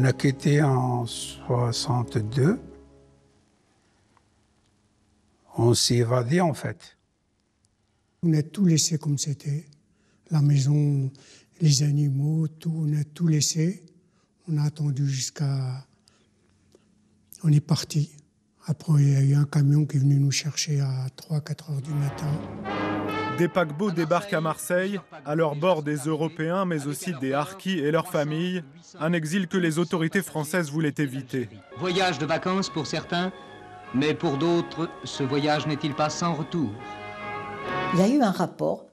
On a quitté en 62. On s'est évadé en fait. On a tout laissé comme c'était. La maison, les animaux, tout, on a tout laissé. On a attendu jusqu'à... On est parti. Après, il y a eu un camion qui est venu nous chercher à 3-4 heures du matin. Des paquebots débarquent à Marseille, à leur bord des Européens, mais aussi des harkis et leurs familles. Un exil que les autorités françaises voulaient éviter. Voyage de vacances pour certains, mais pour d'autres, ce voyage n'est-il pas sans retour? Il y a eu un rapport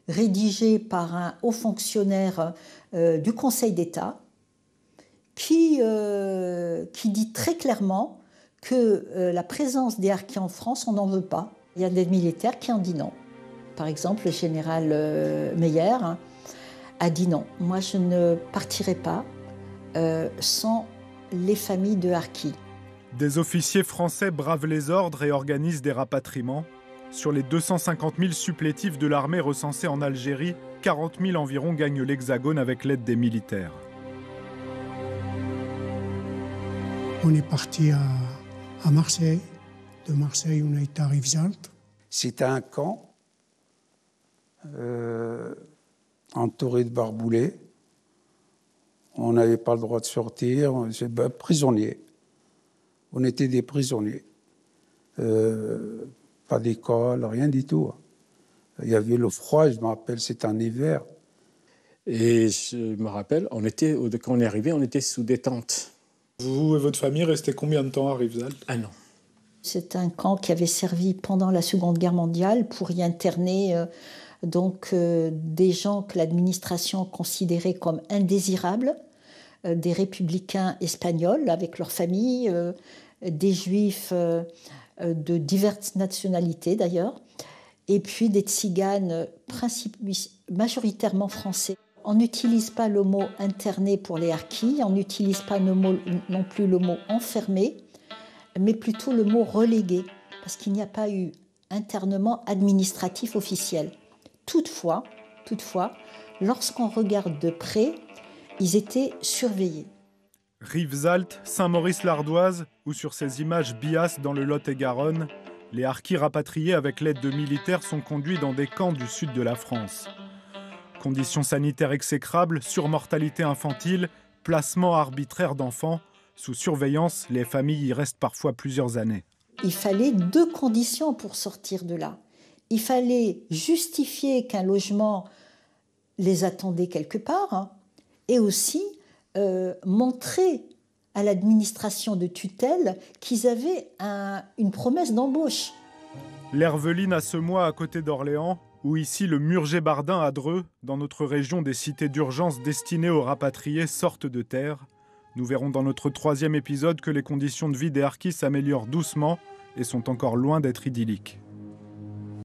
rédigé par un haut fonctionnaire du Conseil d'État qui dit très clairement que la présence des harkis en France, on n'en veut pas. Il y a des militaires qui ont dit non. Par exemple, le général Meyer a dit non. Moi, je ne partirai pas sans les familles de harkis. Des officiers français bravent les ordres et organisent des rapatriements. Sur les 250 000 supplétifs de l'armée recensés en Algérie, 40 000 environ gagnent l'Hexagone avec l'aide des militaires. On est parti à Marseille. De Marseille, on a été à Rivesaltes. C'était un camp entouré de barboulets. On n'avait pas le droit de sortir. Prisonniers. On était des prisonniers. Pas d'école, rien du tout. Il y avait le froid, je me rappelle, c'était en hiver. Et je me rappelle, quand on est arrivé, on était sous des tentes. Vous et votre famille restaient combien de temps à Rivesaltes? Un an. C'est un camp qui avait servi pendant la Seconde Guerre mondiale pour y interner des gens que l'administration considérait comme indésirables, des républicains espagnols avec leurs familles, des juifs de diverses nationalités d'ailleurs, et puis des tziganes majoritairement français. On n'utilise pas le mot interné pour les harkis, on n'utilise pas non plus le mot enfermé, mais plutôt le mot relégué, parce qu'il n'y a pas eu internement administratif officiel. Toutefois, lorsqu'on regarde de près, ils étaient surveillés. Rivesaltes, Saint-Maurice-l'Ardoise ou sur ces images Bias dans le Lot-et-Garonne, les harkis rapatriés avec l'aide de militaires sont conduits dans des camps du sud de la France. Conditions sanitaires exécrables, surmortalité infantile, placement arbitraire d'enfants. Sous surveillance, les familles y restent parfois plusieurs années. Il fallait 2 conditions pour sortir de là. Il fallait justifier qu'un logement les attendait quelque part, et aussi montrer à l'administration de tutelle qu'ils avaient une promesse d'embauche. L'Herveline à Semois à côté d'Orléans, ou ici le Murger-Bardin à Dreux, dans notre région des cités d'urgence destinées aux rapatriés sortent de terre. Nous verrons dans notre 3e épisode que les conditions de vie des harkis s'améliorent doucement et sont encore loin d'être idylliques.